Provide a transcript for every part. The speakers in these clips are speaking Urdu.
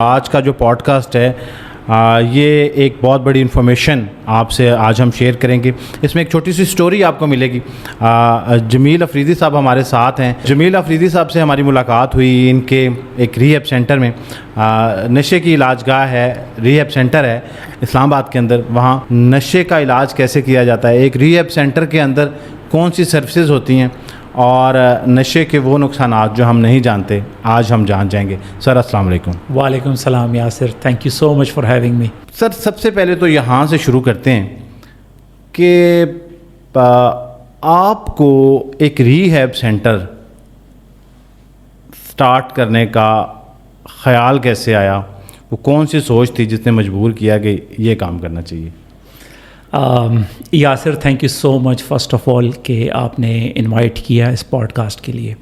آج کا جو پوڈ کاسٹ ہے یہ ایک بہت بڑی انفارمیشن آپ سے آج ہم شیئر کریں گے. اس میں ایک چھوٹی سی سٹوری آپ کو ملے گی. جمیل افریدی صاحب ہمارے ساتھ ہیں. جمیل افریدی صاحب سے ہماری ملاقات ہوئی ان کے ایک ریہیب سینٹر میں. نشے کی علاج گاہ ہے, ریہیب سینٹر ہے اسلام آباد کے اندر. وہاں نشے کا علاج کیسے کیا جاتا ہے, ایک ریہیب سینٹر کے اندر کون سی سروسز ہوتی ہیں, اور نشے کے وہ نقصانات جو ہم نہیں جانتے آج ہم جان جائیں گے. سر السلام علیکم. وعلیکم السلام Yasir, thank you so much for having me. Sir سب سے پہلے تو یہاں سے شروع کرتے ہیں کہ آپ کو ایک ریہیب سینٹر سٹارٹ کرنے کا خیال کیسے آیا, وہ کون سی سوچ تھی جس نے مجبور کیا کہ یہ کام کرنا چاہیے؟ Yasir thank you so much first of all کہ آپ نے انوائٹ کیا اس پوڈ کاسٹ کے لیے.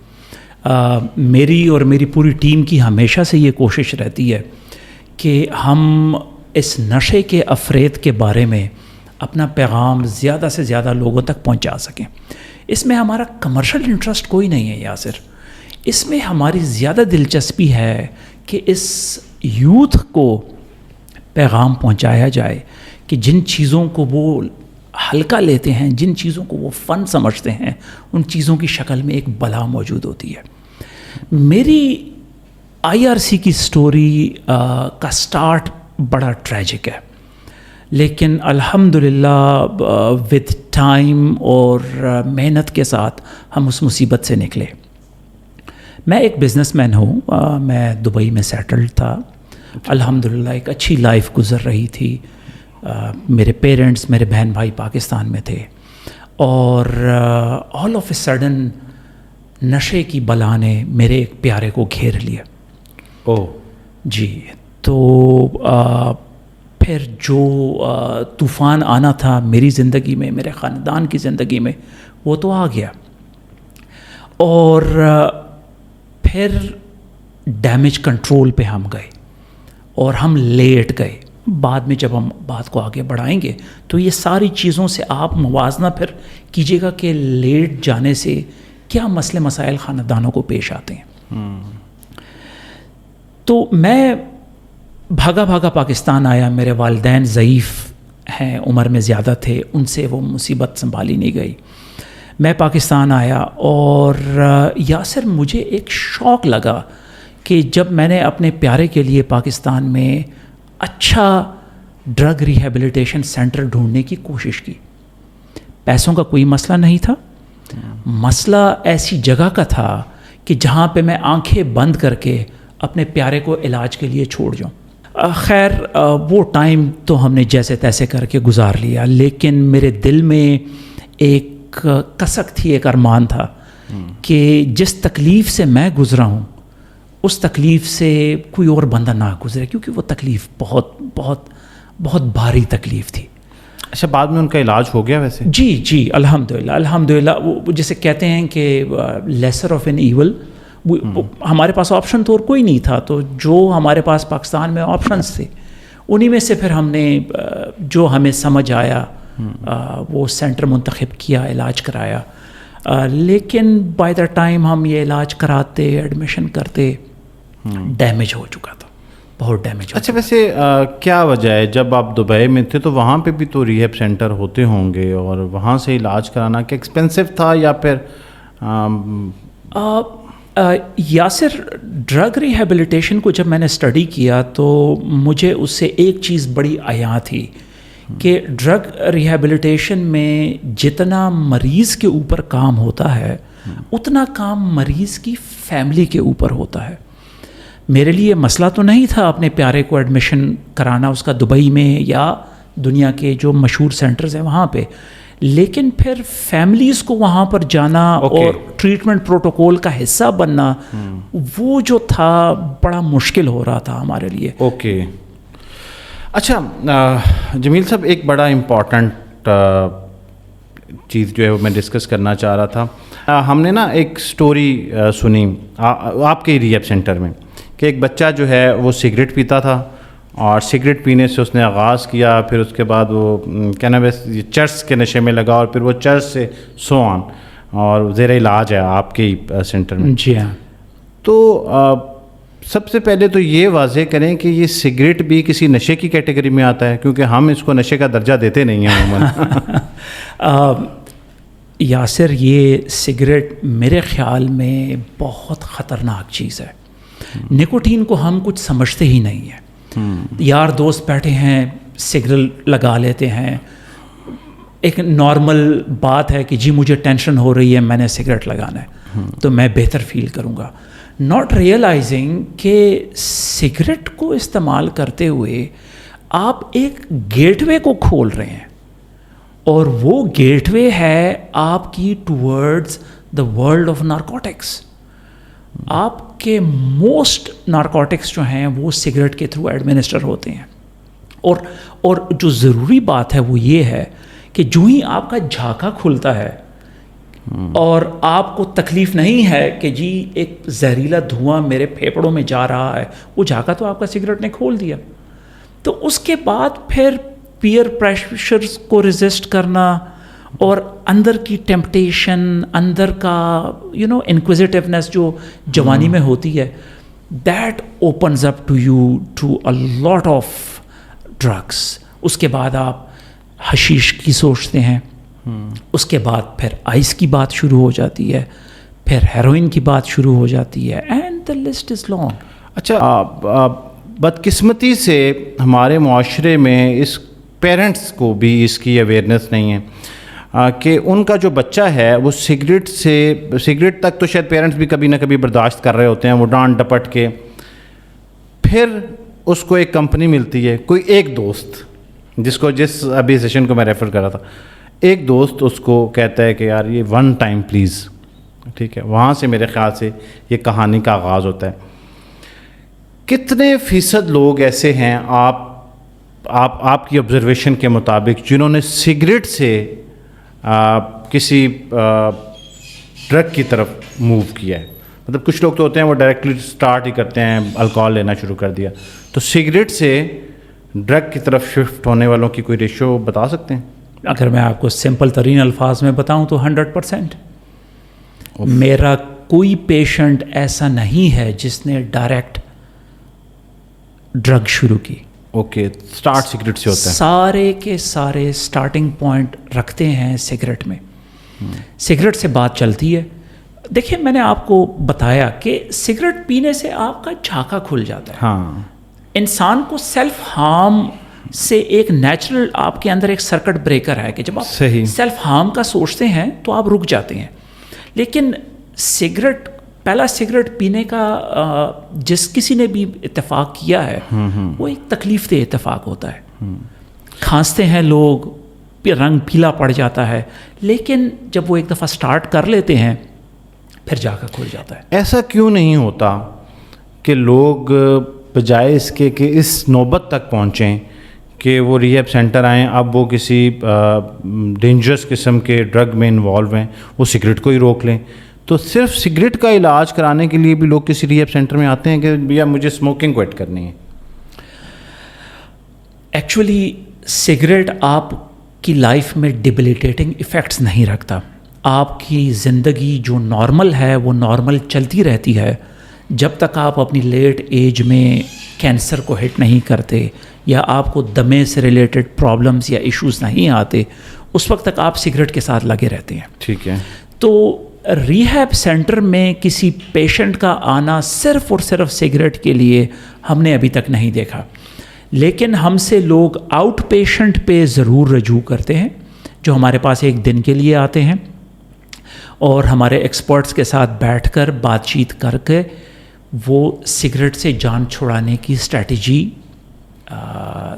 میری اور میری پوری ٹیم کی ہمیشہ سے یہ کوشش رہتی ہے کہ ہم اس نشے کے افریت کے بارے میں اپنا پیغام زیادہ سے زیادہ لوگوں تک پہنچا سکیں. اس میں ہمارا کمرشل انٹرسٹ کوئی نہیں ہے یاسر. اس میں ہماری زیادہ دلچسپی ہے کہ اس یوتھ کو پیغام پہنچایا جائے کہ جن چیزوں کو وہ ہلکا لیتے ہیں, جن چیزوں کو وہ فن سمجھتے ہیں, ان چیزوں کی شکل میں ایک بلا موجود ہوتی ہے. میری IRC کی سٹوری کا سٹارٹ بڑا ٹریجک ہے, لیکن الحمدللہ وتھ ٹائم اور محنت کے ساتھ ہم اس مصیبت سے نکلے. میں ایک بزنس مین ہوں, میں دبئی میں سیٹلڈ تھا. الحمدللہ ایک اچھی لائف گزر رہی تھی. میرے پیرنٹس, میرے بہن بھائی پاکستان میں تھے, اور آل آف اے سڈن نشے کی بلا نے میرے ایک پیارے کو گھیر لیا. جی, تو پھر جو طوفان آنا تھا میری زندگی میں, میرے خاندان کی زندگی میں, وہ تو آ گیا. اور پھر ڈیمیج کنٹرول پہ ہم گئے اور ہم لیٹ گئے. بعد میں جب ہم بات کو آگے بڑھائیں گے تو یہ ساری چیزوں سے آپ موازنہ پھر کیجیے گا کہ لیٹ جانے سے کیا مسئلے مسائل خاندانوں کو پیش آتے ہیں. تو میں بھاگا بھاگا پاکستان آیا. میرے والدین ضعیف ہیں, عمر میں زیادہ تھے, ان سے وہ مصیبت سنبھالی نہیں گئی. میں پاکستان آیا اور یاسر مجھے ایک شوق لگا کہ جب میں نے اپنے پیارے کے لیے پاکستان میں اچھا ڈرگ ریہیبلیٹیشن سینٹر ڈھونڈنے کی کوشش کی. پیسوں کا کوئی مسئلہ نہیں تھا, مسئلہ ایسی جگہ کا تھا کہ جہاں پہ میں آنکھیں بند کر کے اپنے پیارے کو علاج کے لیے چھوڑ جاؤں. خیر وہ ٹائم تو ہم نے جیسے تیسے کر کے گزار لیا, لیکن میرے دل میں ایک کسک تھی, ایک ارمان تھا کہ جس تکلیف سے میں گزرا ہوں اس تکلیف سے کوئی اور بندہ نہ گزرے, کیونکہ وہ تکلیف بہت بہت بہت بھاری تکلیف تھی. اچھا, بعد میں ان کا علاج ہو گیا ویسے؟ جی الحمدللہ. وہ جسے کہتے ہیں کہ لیسر آف این ایول, ہمارے پاس آپشن تو اور کوئی نہیں تھا, تو جو ہمارے پاس پاکستان میں آپشنز تھے انہی میں سے پھر ہم نے جو ہمیں سمجھ آیا وہ سینٹر منتخب کیا, علاج کرایا. لیکن بائی دا ٹائم ہم یہ علاج کراتے, ایڈمیشن کرتے, ڈیمیج ہو چکا تھا, بہت ڈیمیج. اچھا, ویسے کیا وجہ ہے, جب آپ دبئی میں تھے تو وہاں پہ بھی تو ریہیب سینٹر ہوتے ہوں گے, اور وہاں سے علاج کرانا کیا ایکسپینسو تھا یا پھر یاسر ڈرگ ریہیبلیٹیشن کو جب میں نے اسٹڈی کیا تو مجھے اس سے ایک چیز بڑی عیاں تھی کہ ڈرگ ریہیبلیٹیشن میں جتنا مریض کے اوپر کام ہوتا ہے اتنا کام مریض کی فیملی کے اوپر ہوتا ہے. میرے لیے مسئلہ تو نہیں تھا اپنے پیارے کو ایڈمیشن کرانا اس کا دبئی میں یا دنیا کے جو مشہور سینٹرز ہیں وہاں پہ, لیکن پھر فیملیز کو وہاں پر جانا اور ٹریٹمنٹ پروٹوکول کا حصہ بننا, وہ جو تھا بڑا مشکل ہو رہا تھا ہمارے لیے. اوکے. اچھا جمیل صاحب, ایک بڑا امپورٹنٹ چیز جو ہے وہ میں ڈسکس کرنا چاہ رہا تھا. ہم نے نا ایک سٹوری سنی آپ کے ریہیب سینٹر میں کہ ایک بچہ جو ہے وہ سگریٹ پیتا تھا, اور سگریٹ پینے سے اس نے آغاز کیا, پھر اس کے بعد وہ کیا نام ہے چرس کے نشے میں لگا, اور پھر وہ چرس سے سو آن, اور زیر علاج ہے آپ کے سینٹر میں. جی ہاں. تو سب سے پہلے تو یہ واضح کریں کہ یہ سگریٹ بھی کسی نشے کی کیٹیگری میں آتا ہے، کیونکہ ہم اس کو نشے کا درجہ دیتے نہیں ہیں عموماً. یاسر، یہ سگریٹ میرے خیال میں بہت خطرناک چیز ہے. نکوٹین کو ہم کچھ سمجھتے ہی نہیں ہیں. یار دوست بیٹھے ہیں، سگریٹ لگا لیتے ہیں، ایک نارمل بات ہے کہ جی مجھے ٹینشن ہو رہی ہے، میں نے سگریٹ لگانا ہے تو میں بہتر فیل کروں گا، ناٹ ریئلائزنگ کہ سگریٹ کو استعمال کرتے ہوئے آپ ایک گیٹ وے کو کھول رہے ہیں، اور وہ گیٹ وے ہے آپ کی towards the world of narcotics. آپ کے موسٹ نارکوٹکس جو ہیں وہ سگریٹ کے تھرو ایڈمنسٹر ہوتے ہیں. اور جو ضروری بات ہے وہ یہ ہے کہ جو ہی آپ کا جھاکا کھلتا ہے اور آپ کو تکلیف نہیں ہے کہ جی ایک زہریلا دھواں میرے پھیپڑوں میں جا رہا ہے، وہ جھاکا تو آپ کا سگریٹ نے کھول دیا. تو اس کے بعد پھر پیئر پریشرز کو ریزسٹ کرنا اور اندر کی ٹیمپٹیشن، اندر کا انکوزیٹیونیس جو جوانی میں ہوتی ہے، that opens up to you to a lot of drugs. اس کے بعد آپ حشیش کی سوچتے ہیں، اس کے بعد پھر آئس کی بات شروع ہو جاتی ہے، پھر ہیروئن کی بات شروع ہو جاتی ہے، and the list is long. اچھا، بدقسمتی سے ہمارے معاشرے میں اس پیرنٹس کو بھی اس کی اویئرنیس نہیں ہے کہ ان کا جو بچہ ہے وہ سگریٹ تک تو شاید پیرنٹس بھی کبھی نہ کبھی برداشت کر رہے ہوتے ہیں، وہ ڈانٹ ڈپٹ کے. پھر اس کو ایک کمپنی ملتی ہے، کوئی ایک دوست جس ابھی سیشن کو میں ریفر کر رہا تھا، ایک دوست اس کو کہتا ہے کہ یار یہ ون ٹائم پلیز، ٹھیک ہے. وہاں سے میرے خیال سے یہ کہانی کا آغاز ہوتا ہے. کتنے فیصد لوگ ایسے ہیں آپ کی آبزرویشن کے مطابق جنہوں نے سگریٹ سے کسی ڈرگ کی طرف موو کیا ہے؟ مطلب کچھ لوگ تو ہوتے ہیں وہ ڈائریکٹلی سٹارٹ ہی کرتے ہیں، الکوہول لینا شروع کر دیا. تو سگریٹ سے ڈرگ کی طرف شفٹ ہونے والوں کی کوئی ریشو بتا سکتے ہیں؟ اگر میں آپ کو سمپل ترین الفاظ میں بتاؤں تو 100%. میرا کوئی پیشنٹ ایسا نہیں ہے جس نے ڈائریکٹ ڈرگ شروع کی. اوکے، سٹارٹ سگریٹ سے ہوتا ہے. سارے کے سارے سٹارٹنگ پوائنٹ رکھتے ہیں سگریٹ میں. سگریٹ سے بات چلتی ہے. دیکھیں، میں نے آپ کو بتایا کہ سگریٹ پینے سے آپ کا جھاکا کھل جاتا ہے. ہاں، انسان کو سیلف ہارم سے ایک نیچرل آپ کے اندر ایک سرکٹ بریکر ہے کہ جب آپ سیلف ہارم کا سوچتے ہیں تو آپ رک جاتے ہیں. لیکن پہلا سگریٹ پینے کا جس کسی نے بھی اتفاق کیا ہے وہ ایک تکلیف دہ اتفاق ہوتا ہے. کھانستے ہیں لوگ، رنگ پیلا پڑ جاتا ہے، لیکن جب وہ ایک دفعہ سٹارٹ کر لیتے ہیں پھر جا کر کھل جاتا ہے. ایسا کیوں نہیں ہوتا کہ لوگ بجائے اس کے کہ اس نوبت تک پہنچیں کہ وہ ریہیب سینٹر آئیں، اب وہ کسی ڈینجرس قسم کے ڈرگ میں انوالو ہیں، وہ سگریٹ کو ہی روک لیں؟ تو صرف سگریٹ کا علاج کرانے کے لیے بھی لوگ کسی ریہیب سینٹر میں آتے ہیں کہ بھیا مجھے اسموکنگ کوئٹ کرنی ہے. ایکچولی سگریٹ آپ کی لائف میں ڈیبلیٹیٹنگ ایفیکٹس نہیں رکھتا. آپ کی زندگی جو نارمل ہے وہ نارمل چلتی رہتی ہے جب تک آپ اپنی لیٹ ایج میں کینسر کو ہٹ نہیں کرتے یا آپ کو دمے سے ریلیٹڈ پرابلمز یا ایشوز نہیں آتے. اس وقت تک آپ سگریٹ کے ساتھ لگے رہتے ہیں. ٹھیک ہے. تو ریہیب سینٹر میں کسی پیشنٹ کا آنا صرف اور صرف سگریٹ کے لیے ہم نے ابھی تک نہیں دیکھا. لیکن ہم سے لوگ آؤٹ پیشنٹ پہ ضرور رجوع کرتے ہیں جو ہمارے پاس ایک دن کے لیے آتے ہیں اور ہمارے ایکسپرٹس کے ساتھ بیٹھ کر بات چیت کر کے وہ سگریٹ سے جان چھڑانے کی اسٹریٹجی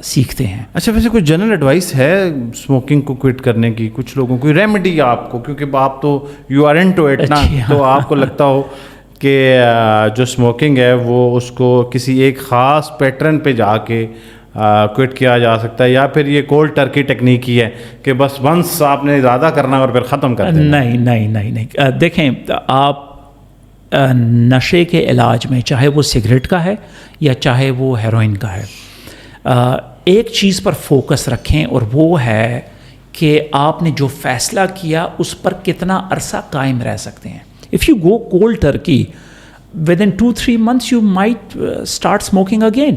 سیکھتے ہیں. اچھا، ویسے کوئی جنرل ایڈوائس ہے اسموکنگ کو کوئٹ کرنے کی؟ کچھ لوگوں کو ریمیڈی آپ کو، کیونکہ آپ تو you are into it نا، تو آپ کو لگتا ہو کہ جو اسموکنگ ہے وہ اس کو کسی ایک خاص پیٹرن پہ جا کے کوئٹ کیا جا سکتا ہے، یا پھر یہ کولڈ ٹرکی ٹیکنیک ہی ہے کہ بس ونس آپ نے زیادہ کرنا اور پھر ختم کر دینا؟ نہیں. دیکھیں، آپ نشے کے علاج میں چاہے وہ سگریٹ کا ہے یا چاہے وہ ہیروئن کا ہے، ایک چیز پر فوکس رکھیں اور وہ ہے کہ آپ نے جو فیصلہ کیا اس پر کتنا عرصہ قائم رہ سکتے ہیں. If you go cold turkey within 2-3 months you might start smoking again.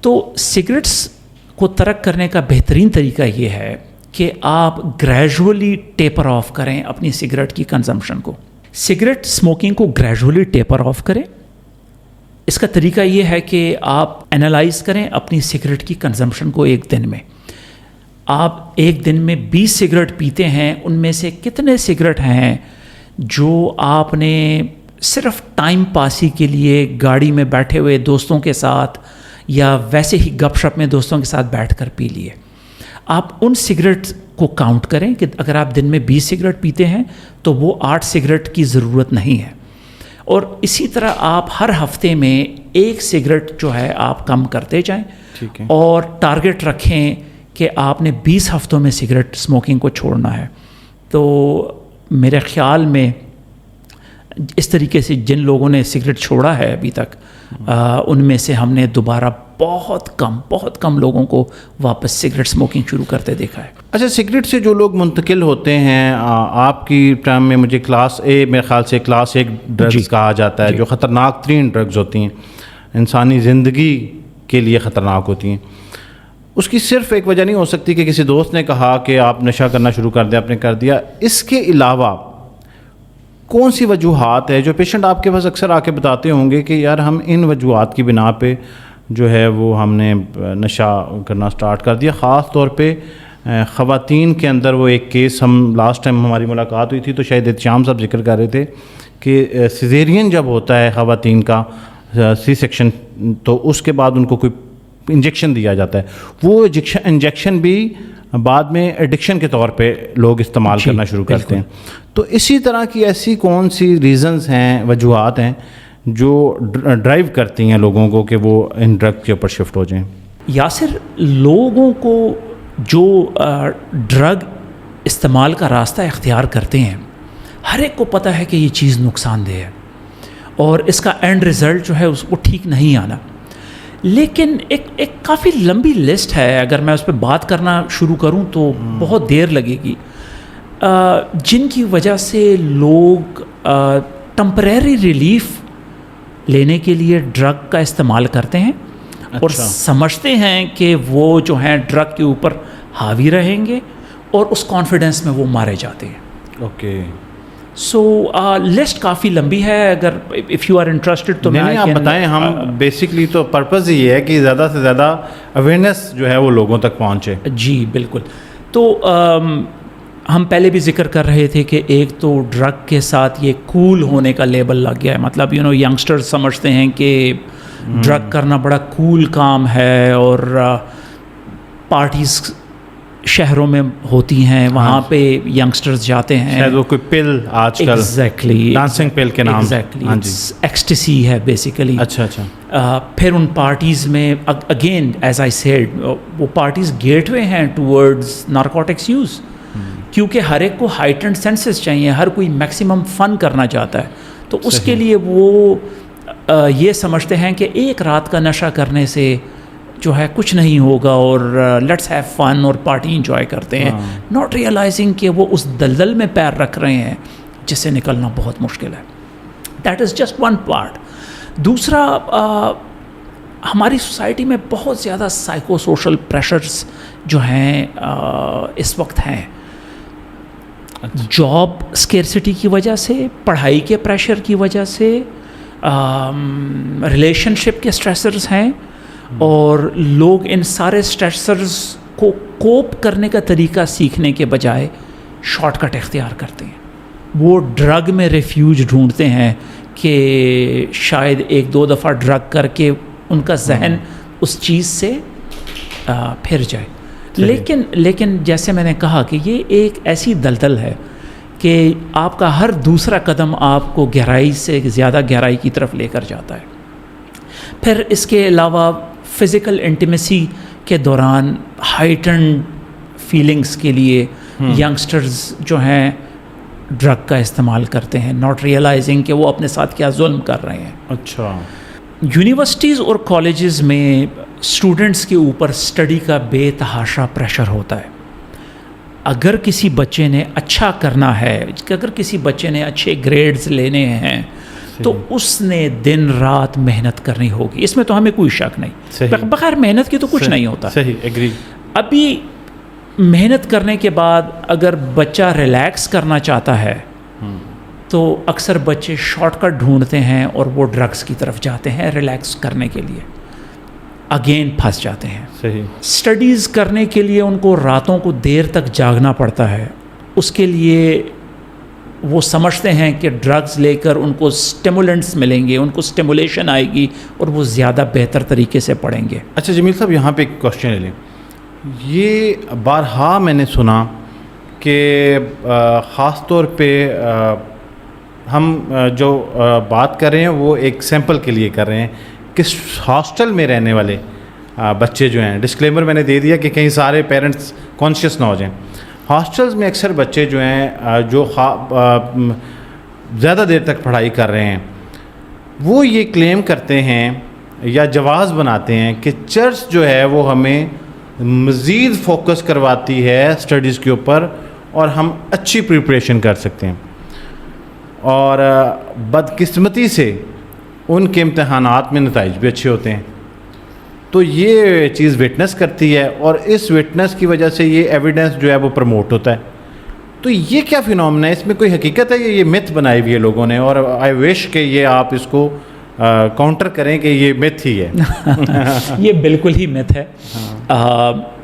تو سگریٹس کو ترک کرنے کا بہترین طریقہ یہ ہے کہ آپ گریجولی ٹیپر آف کریں اپنی سگریٹ کی کنزمپشن کو. سگریٹ اسموکنگ کو گریجولی ٹیپر آف کریں. اس کا طریقہ یہ ہے کہ آپ انالائز کریں اپنی سگریٹ کی کنزمپشن کو. ایک دن میں آپ ایک دن میں 20 سگریٹ پیتے ہیں, ان میں سے کتنے سگریٹ ہیں جو آپ نے صرف ٹائم پاسی کے لیے گاڑی میں بیٹھے ہوئے دوستوں کے ساتھ یا ویسے ہی گپ شپ میں دوستوں کے ساتھ بیٹھ کر پی لیے. آپ ان سگریٹ کو کاؤنٹ کریں کہ اگر آپ دن میں 20 سگریٹ پیتے ہیں تو وہ 8 سگریٹ کی ضرورت نہیں ہے. اور اسی طرح آپ ہر ہفتے میں 1 سگریٹ جو ہے آپ کم کرتے جائیں, اور ٹارگٹ رکھیں کہ آپ نے 20 ہفتوں میں سگریٹ اسموکنگ کو چھوڑنا ہے. تو میرے خیال میں اس طریقے سے جن لوگوں نے سگریٹ چھوڑا ہے ابھی تک, ان میں سے ہم نے دوبارہ بہت کم لوگوں کو واپس سگریٹ اسموکنگ شروع کرتے دیکھا ہے. اچھا, سگریٹ سے جو لوگ منتقل ہوتے ہیں, آپ کی ٹائم میں مجھے کلاس اے, میرے خیال سے کلاس 1 ڈرگز کہا جاتا ہے, جو خطرناک ترین ڈرگز ہوتی ہیں, انسانی زندگی کے لیے خطرناک ہوتی ہیں. اس کی صرف ایک وجہ نہیں ہو سکتی کہ کسی دوست نے کہا کہ آپ نشہ کرنا شروع کر دیں, آپ نے کر دیا. اس کے علاوہ کون سی وجوہات ہے جو پیشنٹ آپ کے پاس اکثر آ کے بتاتے ہوں گے کہ یار ہم ان وجوہات کی بنا پہ جو ہے وہ ہم نے نشہ کرنا سٹارٹ کر دیا. خاص طور پہ خواتین کے اندر وہ ایک کیس, ہم لاسٹ ٹائم ہماری ملاقات ہوئی تھی تو شاید احتشام صاحب ذکر کر رہے تھے کہ سیزیرین جب ہوتا ہے خواتین کا سی سیکشن, تو اس کے بعد ان کو کوئی انجیکشن دیا جاتا ہے. وہ انجیکشن بھی بعد میں ایڈکشن کے طور پہ لوگ استعمال کرنا شروع کرتے ہیں. تو اسی طرح کی ایسی کون سی ریزنز ہیں, وجوہات ہیں جو ڈرائیو کرتی ہیں لوگوں کو کہ وہ ان ڈرگ کے اوپر شفٹ ہو جائیں؟ یاسر, لوگوں کو جو ڈرگ استعمال کا راستہ اختیار کرتے ہیں, ہر ایک کو پتہ ہے کہ یہ چیز نقصان دہ ہے اور اس کا اینڈ ریزلٹ جو ہے اس کو ٹھیک نہیں آنا. لیکن ایک کافی لمبی لسٹ ہے, اگر میں اس پہ بات کرنا شروع کروں تو بہت دیر لگے گی, جن کی وجہ سے لوگ ٹمپریری ریلیف لینے کے لیے ڈرگ کا استعمال کرتے ہیں. اور سمجھتے ہیں کہ وہ جو ہیں ڈرگ کے اوپر حاوی رہیں گے, اور اس کانفیڈنس میں وہ مارے جاتے ہیں. اوکے, سو لسٹ کافی لمبی ہے, اگر اف یو آر انٹرسٹڈ تو نہیں آپ بتائیں. ہم بیسکلی تو پرپز یہ ہے کہ زیادہ سے زیادہ اویئرنیس جو ہے وہ لوگوں تک پہنچے. جی بالکل. تو ہم پہلے بھی ذکر کر رہے تھے کہ ایک تو ڈرگ کے ساتھ یہ کول ہونے کا لیبل لگ گیا ہے. مطلب ینگسٹرز سمجھتے ہیں کہ ڈرگ کرنا بڑا کول کام ہے, اور پارٹیز شہروں میں ہوتی ہیں, وہاں پہ ینگسٹرز جاتے ہیں. شاید وہ کوئی پل آج کل ایگزیکٹلی ڈانسنگ پل کے نام, ایگزیکٹلی ایکسٹیسی ہے بیسیکلی. اچھا. پھر ان پارٹیز میں اگین ایز آئی سیڈ, وہ پارٹیز گیٹ وے ہیں ٹورڈز نارکوٹکس یوز, کیونکہ ہر ایک کو ہائٹنڈ سینسز چاہیے, ہر کوئی میکسیمم فن کرنا چاہتا ہے. تو اس کے لیے وہ یہ سمجھتے ہیں کہ ایک رات کا نشہ کرنے سے جو ہے کچھ نہیں ہوگا, اور لیٹس ہیو فن اور پارٹی انجوائے کرتے ہیں, ناٹ ریئلائزنگ کہ وہ اس دلدل میں پیر رکھ رہے ہیں جس سے نکلنا بہت مشکل ہے. That is just one part. دوسرا, ہماری سوسائٹی میں بہت زیادہ سائیکو سوشل پریشرز جو ہیں اس وقت ہیں. جاب اسکیرسٹی کی وجہ سے, پڑھائی کے پریشر کی وجہ سے, ریلیشن شپ کے اسٹریسرز ہیں, اور لوگ ان سارے اسٹریسرز کو کوپ کرنے کا طریقہ سیکھنے کے بجائے شارٹ کٹ اختیار کرتے ہیں. وہ ڈرگ میں ریفیوج ڈھونڈتے ہیں کہ شاید 1-2 دفعہ ڈرگ کر کے ان کا ذہن اس چیز سے پھر جائے. لیکن جیسے میں نے کہا کہ یہ ایک ایسی دلدل ہے کہ آپ کا ہر دوسرا قدم آپ کو گہرائی سے زیادہ گہرائی کی طرف لے کر جاتا ہے. پھر اس کے علاوہ فزیکل انٹیمیسی کے دوران ہائٹنڈ فیلنگس کے لیے ینگسٹرز جو ہیں ڈرگ کا استعمال کرتے ہیں, ناٹ ریئلائزنگ کہ وہ اپنے ساتھ کیا ظلم کر رہے ہیں. اچھا. یونیورسٹیز اور کالجز میں اسٹوڈنٹس کے اوپر اسٹڈی کا بے تحاشا پریشر ہوتا ہے. اگر کسی بچے نے اچھا کرنا ہے, اگر کسی بچے نے اچھے گریڈز لینے ہیں, تو اس نے دن رات محنت کرنی ہوگی، اس میں تو ہمیں کوئی شک نہیں، بغیر محنت کے تو کچھ نہیں ہوتا. صحیح، ایگری. ابھی محنت کرنے کے بعد اگر بچہ ریلیکس کرنا چاہتا ہے تو اکثر بچے شارٹ کٹ ڈھونڈتے ہیں اور وہ ڈرگس کی طرف جاتے ہیں ریلیکس کرنے کے لیے، اگین پھنس جاتے ہیں. صحیح. اسٹڈیز کرنے کے لیے ان کو راتوں کو دیر تک جاگنا پڑتا ہے، اس کے لیے وہ سمجھتے ہیں کہ ڈرگز لے کر ان کو اسٹیمولنٹس ملیں گے، ان کو اسٹیمولیشن آئے گی اور وہ زیادہ بہتر طریقے سے پڑھیں گے. اچھا جمیل صاحب، یہاں پہ ایک کوشچن لیں. یہ بارہا میں نے سنا کہ خاص طور پہ ہم جو بات کر رہے ہیں وہ ایک سیمپل کے لیے کر رہے ہیں کہ ہاسٹل میں رہنے والے بچے جو ہیں، ڈسکلیمر میں نے دے دیا کہ کہیں سارے پیرنٹس کانشیس نہ ہو جائیں. ہاسٹلز میں اکثر بچے جو ہیں جو زیادہ دیر تک پڑھائی کر رہے ہیں، وہ یہ کلیم کرتے ہیں یا جواز بناتے ہیں کہ چرچ جو ہے وہ ہمیں مزید فوکس کرواتی ہے اسٹڈیز کے اوپر اور ہم اچھی پریپریشن کر سکتے ہیں، اور بدقسمتی سے ان کے امتحانات میں نتائج بھی اچھے ہوتے ہیں. تو یہ چیز وٹنس کرتی ہے اور اس وٹنس کی وجہ سے یہ ایویڈنس جو ہے وہ پروموٹ ہوتا ہے. تو یہ کیا فینومنا ہے؟ اس میں کوئی حقیقت ہے یا یہ متھ بنائی ہوئی ہے لوگوں نے؟ اور آئی وش کہ یہ آپ اس کو کاؤنٹر کریں کہ یہ متھ ہی ہے. یہ بالکل ہی متھ ہے.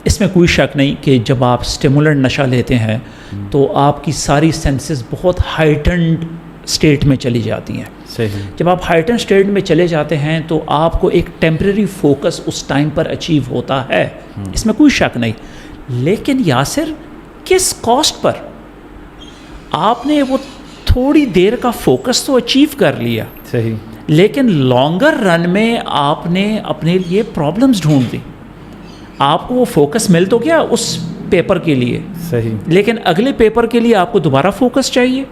اس میں کوئی شک نہیں کہ جب آپ اسٹیمولنٹ نشہ لیتے ہیں تو آپ کی ساری سینسز بہت ہائٹنڈ اسٹیٹ میں چلی جاتی ہیں. صحیح. جب آپ ہائٹنڈ اسٹیٹ میں چلے جاتے ہیں تو آپ کو ایک ٹیمپریری فوکس اس ٹائم پر اچیو ہوتا ہے، اس میں کوئی شک نہیں. لیکن یاسر، کس کاسٹ پر؟ آپ نے وہ تھوڑی دیر کا فوکس تو اچیو کر لیا، صحیح، لیکن لانگر رن میں آپ نے اپنے لیے پرابلمز ڈھونڈ دی. آپ کو وہ فوکس مل تو گیا اس پیپر کے لیے، صحیح، لیکن اگلے پیپر کے لیے آپ کو دوبارہ فوکس چاہیے.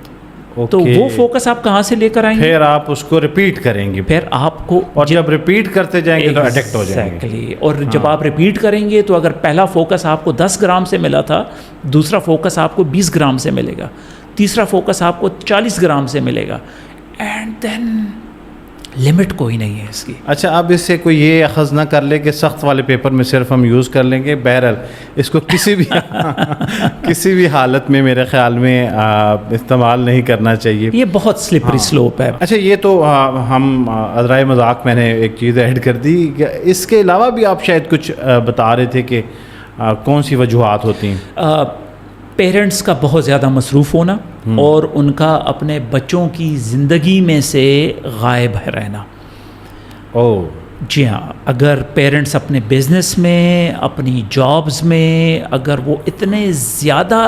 تو وہ فوکس آپ کہاں سے لے کر آئیں گے؟ پھر آپ اس کو ریپیٹ کریں گے، پھر آپ کو، اور جب ریپیٹ کرتے جائیں گے تو ایڈکٹ ہو جائیں گے. اور جب آپ ریپیٹ کریں گے تو اگر پہلا فوکس آپ کو 10 گرام سے ملا تھا، دوسرا فوکس آپ کو 20 گرام سے ملے گا، تیسرا فوکس آپ کو 40 گرام سے ملے گا، اینڈ دین لمٹ کوئی نہیں ہے اس کی. اچھا، اب اس سے کوئی یہ اخذ نہ کر لے کہ سخت والے پیپر میں صرف ہم یوز کر لیں گے. بہرحال اس کو کسی بھی حالت میں میرے خیال میں استعمال نہیں کرنا چاہیے. یہ بہت سلپری سلوپ ہے. اچھا، یہ تو ہم ادرائے مذاق میں نے ایک چیز ایڈ کر دی. اس کے علاوہ بھی آپ شاید کچھ بتا رہے تھے کہ کون سی وجوہات ہوتی ہیں؟ پیرنٹس کا بہت زیادہ مصروف ہونا اور ان کا اپنے بچوں کی زندگی میں سے غائب رہنا. جی ہاں، اگر پیرنٹس اپنے بزنس میں، اپنی جابز میں اگر وہ اتنے زیادہ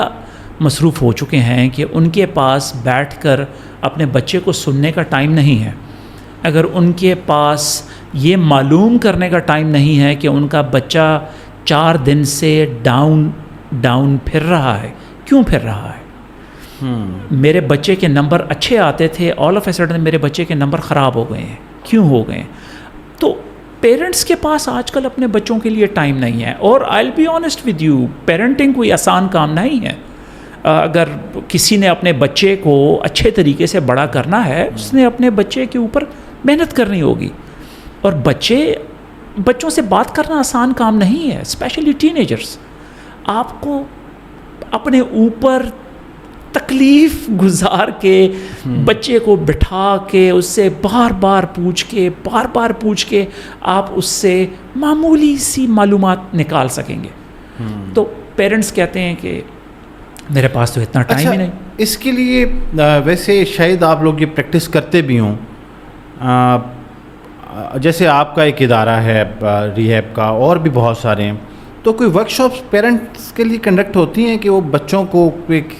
مصروف ہو چکے ہیں کہ ان کے پاس بیٹھ کر اپنے بچے کو سننے کا ٹائم نہیں ہے، اگر ان کے پاس یہ معلوم کرنے کا ٹائم نہیں ہے کہ ان کا بچہ 4 دن سے ڈاؤن پھر رہا ہے، کیوں پھر رہا ہے؟ میرے بچے کے نمبر اچھے آتے تھے، آل آف اے سڈن میرے بچے کے نمبر خراب ہو گئے ہیں، کیوں ہو گئے ہیں؟ تو پیرنٹس کے پاس آج کل اپنے بچوں کے لیے ٹائم نہیں ہے. اور I will be honest with you, parenting کوئی آسان کام نہیں ہے. اگر کسی نے اپنے بچے کو اچھے طریقے سے بڑا کرنا ہے، اس نے اپنے بچے کے اوپر محنت کرنی ہوگی. اور بچوں سے بات کرنا آسان کام نہیں ہے، اسپیشلی ٹین ایجرس. آپ کو اپنے اوپر تکلیف گزار کے بچے کو بٹھا کے اس سے بار بار پوچھ کے آپ اس سے معمولی سی معلومات نکال سکیں گے. تو پیرنٹس کہتے ہیں کہ میرے پاس تو اتنا ٹائم ہی نہیں. اس کے لیے ویسے شاید آپ لوگ یہ پریکٹس کرتے بھی ہوں، جیسے آپ کا ایک ادارہ ہے ریہیب کا، اور بھی بہت سارے ہیں. تو کوئی ورک شاپس پیرنٹس کے لیے کنڈکٹ ہوتی ہیں کہ وہ بچوں کو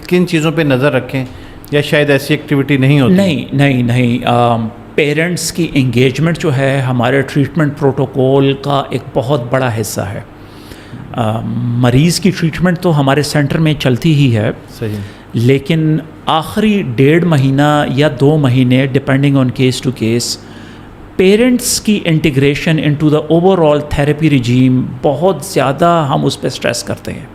کن چیزوں پہ نظر رکھیں، یا شاید ایسی ایکٹیویٹی نہیں ہوتی؟ نہیں. پیرنٹس کی انگیجمنٹ جو ہے ہمارے ٹریٹمنٹ پروٹوکول کا ایک بہت بڑا حصہ ہے. مریض کی ٹریٹمنٹ تو ہمارے سینٹر میں چلتی ہی ہے، صحیح، لیکن آخری 1.5 مہینہ یا 2 مہینے depending on case to case parents کی integration into the overall therapy regime بہت زیادہ ہم اس پہ اسٹریس کرتے ہیں،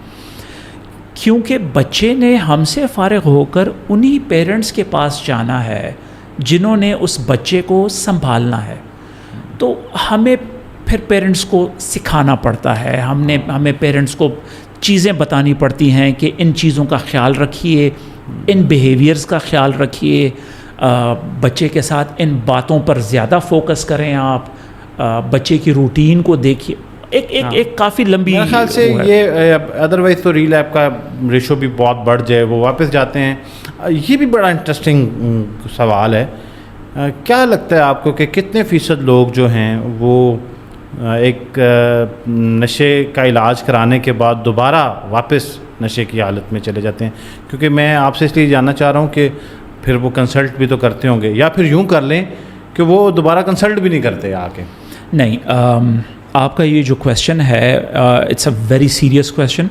کیونکہ بچے نے ہم سے فارغ ہو کر انہی پیرنٹس کے پاس جانا ہے جنہوں نے اس بچے کو سنبھالنا ہے. تو ہمیں پھر پیرنٹس کو سکھانا پڑتا ہے, ہمیں پیرنٹس کو چیزیں بتانی پڑتی ہیں کہ ان چیزوں کا خیال رکھیے, ان بیہیویئرز کا خیال رکھیے, بچے کے ساتھ ان باتوں پر زیادہ فوکس کریں, آپ بچے کی روٹین کو دیکھیے. ایک کافی لمبی, میرے خیال سے یہ ادروائز تو ری لیب کا ریشو بھی بہت بڑھ جائے, وہ واپس جاتے ہیں. یہ بھی بڑا انٹرسٹنگ سوال ہے. کیا لگتا ہے آپ کو کہ کتنے فیصد لوگ جو ہیں وہ ایک نشے کا علاج کرانے کے بعد دوبارہ واپس نشے کی حالت میں چلے جاتے ہیں؟ کیونکہ میں آپ سے اس لیے جاننا چاہ رہا ہوں کہ پھر وہ کنسلٹ بھی تو کرتے ہوں گے, یا پھر یوں کر لیں کہ وہ دوبارہ کنسلٹ بھی نہیں کرتے آ کے. نہیں, آپ کا یہ جو کویشچن ہے it's a very serious question,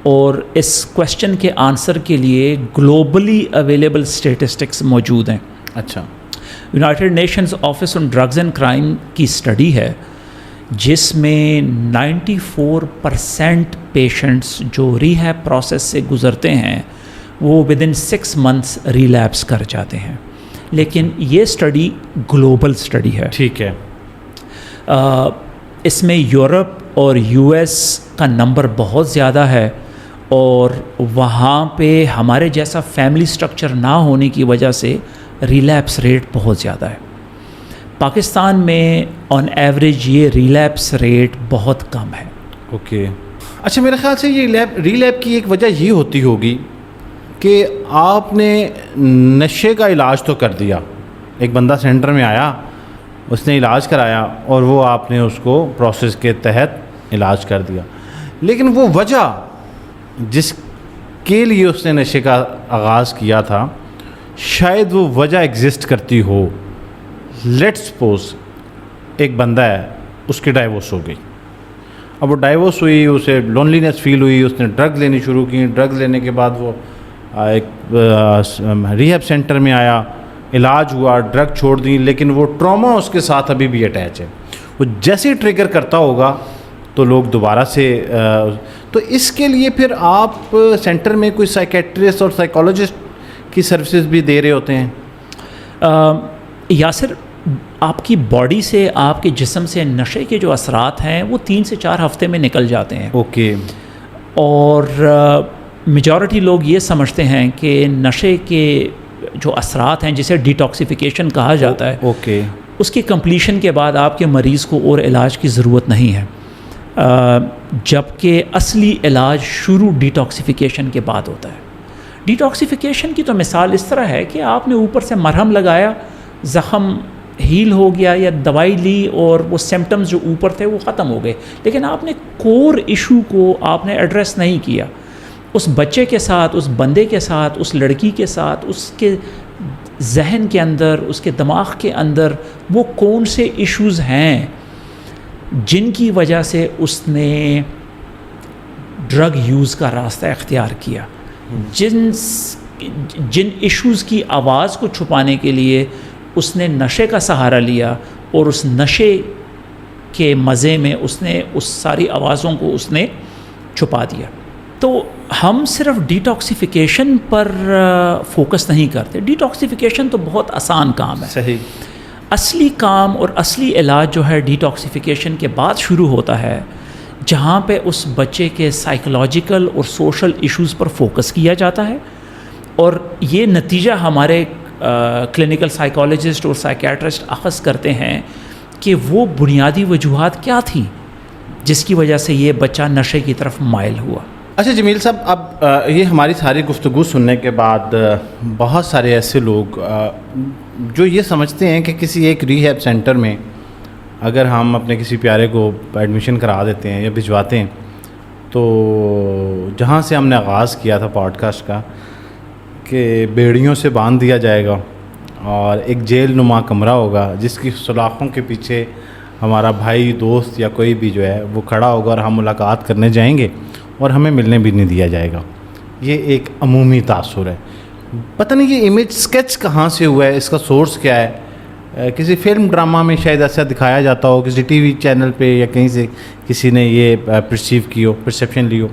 اور اس کویشچن کے آنسر کے لیے گلوبلی اویلیبل اسٹیٹسٹکس موجود ہیں. اچھا. United nations office on drugs and crime کی اسٹڈی ہے جس میں 94% پیشنٹس جو ریہیب پروسیس سے گزرتے ہیں وہ ود ان 6 months ریلیپس کر جاتے ہیں. لیکن یہ اسٹڈی گلوبل اسٹڈی ہے. ٹھیک ہے. اس میں یورپ اور یو ایس کا نمبر بہت زیادہ ہے, اور وہاں پہ ہمارے جیسا فیملی سٹرکچر نہ ہونے کی وجہ سے ریلیپس ریٹ بہت زیادہ ہے. پاکستان میں آن ایوریج یہ ریلیپس ریٹ بہت کم ہے. اوکے. اچھا, میرے خیال سے یہ ریلیپ کی ایک وجہ یہ ہوتی ہوگی کہ آپ نے نشے کا علاج تو کر دیا, ایک بندہ سینٹر میں آیا, اس نے علاج کرایا اور وہ آپ نے اس کو پروسیس کے تحت علاج کر دیا, لیکن وہ وجہ جس کے لیے اس نے نشے کا آغاز کیا تھا شاید وہ وجہ ایگزسٹ کرتی ہو. لیٹ سپوز ایک بندہ ہے, اس کی ڈائیورس ہو گئی. اب وہ ڈائیورس ہوئی, اسے لونلینس فیل ہوئی, اس نے ڈرگ لینی شروع کی. ڈرگ لینے کے بعد وہ ایک ریہیب سینٹر میں آیا, علاج ہوا, ڈرگ چھوڑ دی, لیکن وہ ٹراما اس کے ساتھ ابھی بھی اٹیچ ہے. وہ جیسے ہی ٹریگر کرتا ہوگا تو لوگ دوبارہ سے تو اس کے لیے پھر آپ سینٹر میں کوئی سائیکیٹرسٹ اور سائیکالوجسٹ کی سروسز بھی دے رہے ہوتے ہیں؟ یاسر, آپ کی باڈی سے, آپ کے جسم سے نشے کے جو اثرات ہیں وہ 3 سے 4 ہفتے میں نکل جاتے ہیں. اوکے. اور میجورٹی لوگ یہ سمجھتے ہیں کہ نشے کے جو اثرات ہیں جسے ڈیٹاکسیفیکیشن کہا جاتا ہے, اوکے, اس کی کمپلیشن کے بعد آپ کے مریض کو اور علاج کی ضرورت نہیں ہے, جبکہ اصلی علاج شروع ڈیٹاکسیفیکیشن کے بعد ہوتا ہے. ڈیٹاکسیفیکیشن کی تو مثال اس طرح ہے کہ آپ نے اوپر سے مرہم لگایا, زخم ہیل ہو گیا, یا دوائی لی اور وہ سمٹمز جو اوپر تھے وہ ختم ہو گئے, لیکن آپ نے کور ایشو کو آپ نے ایڈریس نہیں کیا. اس بچے کے ساتھ, اس بندے کے ساتھ, اس لڑکی کے ساتھ, اس کے ذہن کے اندر, اس کے دماغ کے اندر وہ کون سے ایشوز ہیں جن کی وجہ سے اس نے ڈرگ یوز کا راستہ اختیار کیا. جن ایشوز کی آواز کو چھپانے کے لیے اس نے نشے کا سہارا لیا, اور اس نشے کے مزے میں اس نے اس ساری آوازوں کو اس نے چھپا دیا. تو ہم صرف ڈیٹاکسیفیکیشن پر فوکس نہیں کرتے. ڈیٹاکسیفیکیشن تو بہت آسان کام ہے. صحیح. اصلی کام اور اصلی علاج جو ہے ڈیٹاکسیفیکیشن کے بعد شروع ہوتا ہے, جہاں پہ اس بچے کے سائیکولوجیکل اور سوشل ایشوز پر فوکس کیا جاتا ہے. اور یہ نتیجہ ہمارے کلینکل سائیکالوجسٹ اور سائیکیٹرسٹ اخذ کرتے ہیں کہ وہ بنیادی وجوہات کیا تھیں جس کی وجہ سے یہ بچہ نشے کی طرف مائل ہوا. اچھا جمیل صاحب, اب یہ ہماری ساری گفتگو سننے کے بعد بہت سارے ایسے لوگ جو یہ سمجھتے ہیں کہ کسی ایک ریہیب سینٹر میں اگر ہم اپنے کسی پیارے کو ایڈمیشن کرا دیتے ہیں یا بھجواتے ہیں, تو جہاں سے ہم نے آغاز کیا تھا پوڈ کاسٹ کا کہ بیڑیوں سے باندھ دیا جائے گا اور ایک جیل نما کمرہ ہوگا جس کی سلاخوں کے پیچھے ہمارا بھائی, دوست یا کوئی بھی جو ہے وہ کھڑا ہوگا اور ہم ملاقات کرنے جائیں گے اور ہمیں ملنے بھی نہیں دیا جائے گا. یہ ایک عمومی تاثر ہے. پتہ نہیں یہ امیج اسکیچ کہاں سے ہوا ہے, اس کا سورس کیا ہے؟ کسی فلم ڈرامہ میں شاید ایسا دکھایا جاتا ہو, کسی ٹی وی چینل پہ یا کہیں سے کسی نے یہ پرسیو کی ہو, پرسیپشن لی ہو.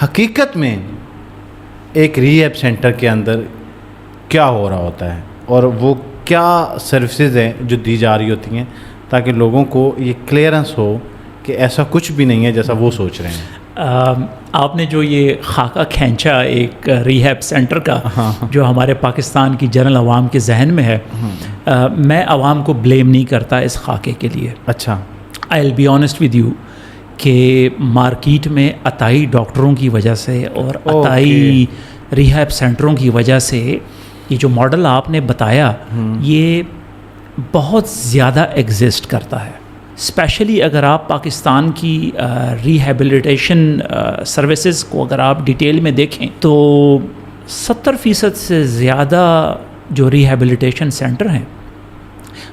حقیقت میں ایک ریہیب سینٹر کے اندر کیا ہو رہا ہوتا ہے اور وہ کیا سروسز ہیں جو دی جا رہی ہوتی ہیں تاکہ لوگوں کو یہ کلیئرنس ہو کہ ایسا کچھ بھی نہیں ہے جیسا وہ سوچ رہے ہیں؟ آپ نے جو یہ خاکہ کھینچا ایک ریہیب سینٹر کا جو ہمارے پاکستان کی جنرل عوام کے ذہن میں ہے، میں عوام کو بلیم نہیں کرتا اس خاکے کے لیے. اچھا. I will be honest with you کہ مارکیٹ میں عطائی ڈاکٹروں کی وجہ سے اور عطائی ریہیب سینٹروں کی وجہ سے یہ جو ماڈل آپ نے بتایا یہ بہت زیادہ ایگزسٹ کرتا ہے. اسپیشلی اگر آپ پاکستان کی ریہیبلیٹیشن سروسز کو اگر آپ ڈیٹیل میں دیکھیں تو 70% سے زیادہ جو ریہیبلیٹیشن سینٹر ہیں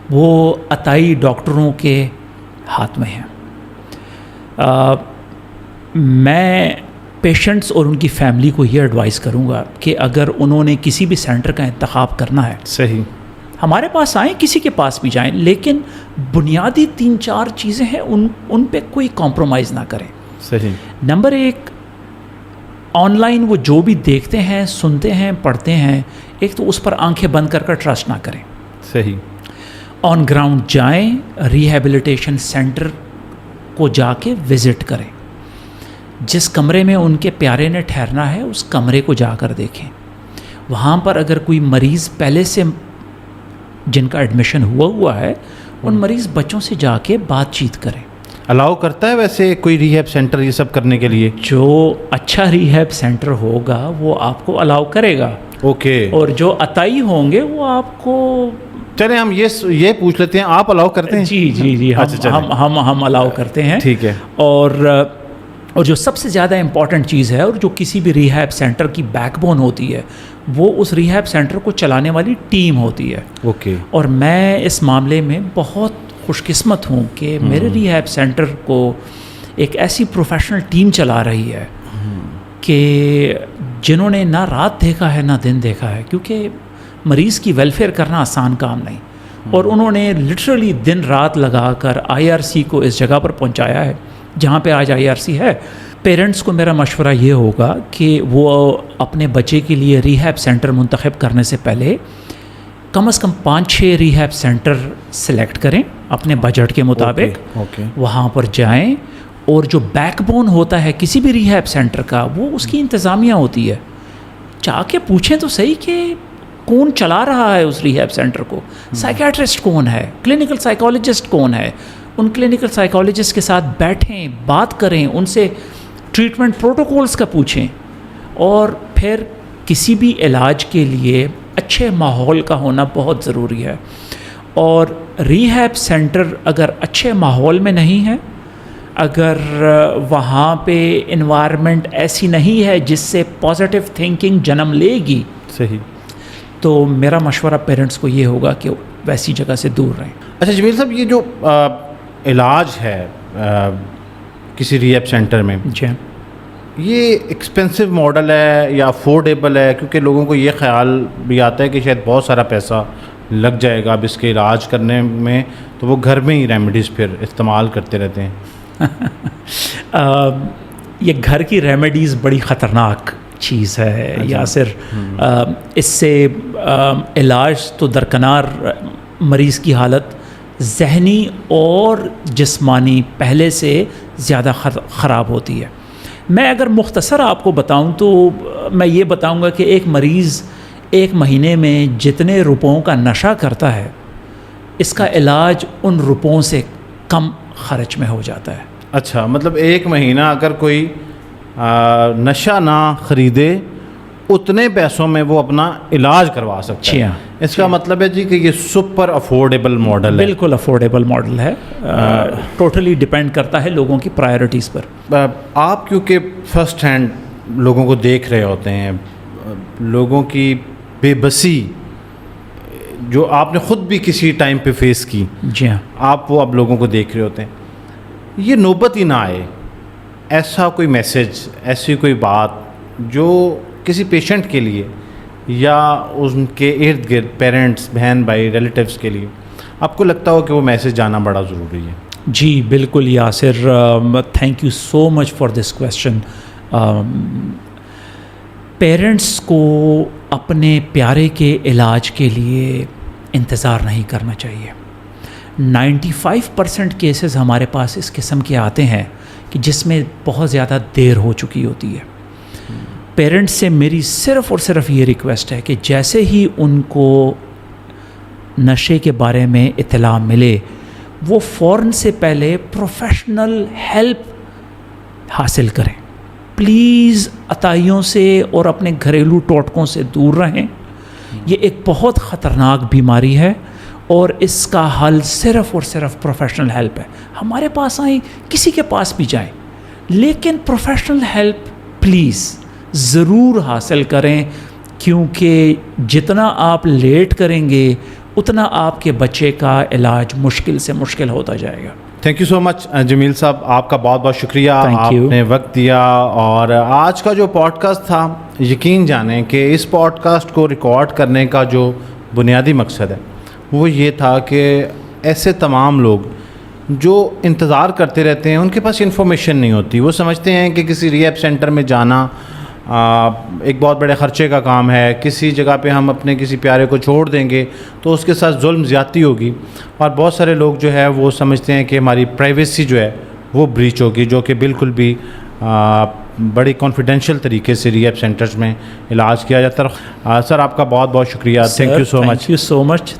وہ عطائی ڈاکٹروں کے ہاتھ میں ہیں. میں پیشنٹس اور ان کی فیملی کو یہ ایڈوائز کروں گا کہ اگر انہوں نے کسی بھی سینٹر کا انتخاب کرنا ہے، صحیح، ہمارے پاس آئیں، کسی کے پاس بھی جائیں، لیکن بنیادی 3-4 چیزیں ہیں ان پہ کوئی کمپرومائز نہ کریں. صحیح. نمبر 1، آن لائن وہ جو بھی دیکھتے ہیں، سنتے ہیں، پڑھتے ہیں، ایک تو اس پر آنکھیں بند کر ٹرسٹ نہ کریں. صحیح. آن گراؤنڈ جائیں، ریہیبلیٹیشن سینٹر کو جا کے وزٹ کریں. جس کمرے میں ان کے پیارے نے ٹھہرنا ہے اس کمرے کو جا کر دیکھیں. وہاں پر اگر کوئی مریض پہلے سے جن کا ایڈمیشن ہوا ہے ان مریض بچوں سے جا کے بات چیت کریں. الاؤ کرتا ہے ویسے کوئی ریہیب سینٹر یہ سب کرنے کے لیے؟ جو اچھا ریہیب سینٹر ہوگا وہ آپ کو الاؤ کرے گا. اوکے. اور جو عطائی ہوں گے وہ آپ کو، چلیں ہم یہ پوچھ لیتے ہیں، آپ الاؤ کرتے ہیں؟ جی ہم الاؤ کرتے ہیں. ٹھیک ہے. اور جو سب سے زیادہ امپورٹنٹ چیز ہے اور جو کسی بھی ریہیب سینٹر کی بیک بون ہوتی ہے وہ اس ریہیب سینٹر کو چلانے والی ٹیم ہوتی ہے. اوکے. اور میں اس معاملے میں بہت خوش قسمت ہوں کہ میرے ریہیب سینٹر کو ایک ایسی پروفیشنل ٹیم چلا رہی ہے کہ جنہوں نے نہ رات دیکھا ہے نہ دن دیکھا ہے، کیونکہ مریض کی ویلفیئر کرنا آسان کام نہیں. اور انہوں نے لٹرلی دن رات لگا کر IRC کو اس جگہ پر پہنچایا ہے جہاں پہ آج IRC ہے. پیرنٹس کو میرا مشورہ یہ ہوگا کہ وہ اپنے بچے کے لیے ریہیب سینٹر منتخب کرنے سے پہلے کم از کم 5-6 ریہیب سینٹر سلیکٹ کریں اپنے بجٹ کے مطابق. وہاں پر جائیں اور جو بیک بون ہوتا ہے کسی بھی ریہیب سینٹر کا وہ اس کی انتظامیہ ہوتی ہے. جا کے پوچھیں تو صحیح کہ کون چلا رہا ہے اس ریہیب سینٹر کو، سائیکیٹرسٹ کون ہے، کلینکل سائیکالوجسٹ کون ہے. ان کلینکل سائیکالوجسٹ کے ساتھ بیٹھیں، بات کریں، ان سے ٹریٹمنٹ پروٹوکولز کا پوچھیں. اور پھر کسی بھی علاج کے لیے اچھے ماحول کا ہونا بہت ضروری ہے. اور ریہیب سینٹر اگر اچھے ماحول میں نہیں ہے، اگر وہاں پہ انوائرمنٹ ایسی نہیں ہے جس سے پازیٹیو تھنکنگ جنم لے گی، صحیح، تو میرا مشورہ پیرنٹس کو یہ ہوگا کہ ویسی جگہ سے دور رہیں. اچھا جمیل صاحب، یہ جو علاج ہے کسی ریہیب سینٹر میں، جی یہ ایکسپینسو ماڈل ہے یا افورڈیبل ہے؟ کیونکہ لوگوں کو یہ خیال بھی آتا ہے کہ شاید بہت سارا پیسہ لگ جائے گا اب اس کے علاج کرنے میں، تو وہ گھر میں ہی ریمیڈیز پھر استعمال کرتے رہتے ہیں. یہ گھر کی ریمیڈیز بڑی خطرناک چیز ہے یاسر. اس سے علاج تو درکنار، مریض کی حالت ذہنی اور جسمانی پہلے سے زیادہ خراب ہوتی ہے. میں اگر مختصر آپ کو بتاؤں تو میں یہ بتاؤں گا کہ ایک مریض 1 مہینے میں جتنے روپوں کا نشہ کرتا ہے اس کا علاج ان روپوں سے کم خرچ میں ہو جاتا ہے. اچھا، مطلب 1 مہینہ اگر کوئی نشہ نہ خریدے اتنے پیسوں میں وہ اپنا علاج کروا سکتا ہے. اس کا مطلب ہے جی کہ یہ سپر افورڈیبل ماڈل ہے. بالکل افورڈیبل ماڈل ہے. ٹوٹلی ڈیپینڈ کرتا ہے لوگوں کی پرائیورٹیز پر. آپ کیونکہ فرسٹ ہینڈ لوگوں کو دیکھ رہے ہوتے ہیں، لوگوں کی بے بسی جو آپ نے خود بھی کسی ٹائم پہ فیس کی، جی ہاں، آپ وہ اب لوگوں کو دیکھ رہے ہوتے ہیں. یہ نوبت ہی نہ آئے ایسا کوئی میسج، ایسی کوئی بات جو کسی پیشنٹ کے لیے یا ان کے ارد گرد پیرنٹس، بہن بھائی، ریلیٹیوز کے لیے آپ کو لگتا ہو کہ وہ میسج جانا بڑا ضروری ہے؟ جی بالکل Yasir, thank you so much for this question. Parents کو اپنے پیارے کے علاج کے لیے انتظار نہیں کرنا چاہیے. 95% کیسز ہمارے پاس اس قسم کے آتے ہیں کہ جس میں بہت زیادہ دیر ہو چکی ہوتی ہے. پیرنٹس سے میری صرف اور صرف یہ ریکویسٹ ہے کہ جیسے ہی ان کو نشے کے بارے میں اطلاع ملے وہ فوراً سے پہلے پروفیشنل ہیلپ حاصل کریں. پلیز عطائیوں سے اور اپنے گھریلو ٹوٹکوں سے دور رہیں. یہ ایک بہت خطرناک بیماری ہے اور اس کا حل صرف اور صرف پروفیشنل ہیلپ ہے. ہمارے پاس آئیں, کسی کے پاس بھی جائیں, لیکن پروفیشنل ہیلپ پلیز ضرور حاصل کریں, کیونکہ جتنا آپ لیٹ کریں گے اتنا آپ کے بچے کا علاج مشکل سے مشکل ہوتا جائے گا. تھینک یو سو مچ جمیل صاحب, آپ کا بہت بہت شکریہ, آپ نے وقت دیا. اور آج کا جو پوڈ کاسٹ تھا, یقین جانیں کہ اس پوڈ کاسٹ کو ریکارڈ کرنے کا جو بنیادی مقصد ہے وہ یہ تھا کہ ایسے تمام لوگ جو انتظار کرتے رہتے ہیں, ان کے پاس انفارمیشن نہیں ہوتی, وہ سمجھتے ہیں کہ کسی ریہیب سینٹر میں جانا ایک بہت بڑے خرچے کا کام ہے, کسی جگہ پہ ہم اپنے کسی پیارے کو چھوڑ دیں گے تو اس کے ساتھ ظلم زیادتی ہوگی, اور بہت سارے لوگ جو ہے وہ سمجھتے ہیں کہ ہماری پرائیویسی جو ہے وہ بریچ ہوگی, جو کہ بالکل بھی بڑی کانفیڈینشیل طریقے سے ریہیب سینٹرز میں علاج کیا جاتا ہے. سر آپ کا بہت بہت شکریہ, thank you so much. Thank you so much.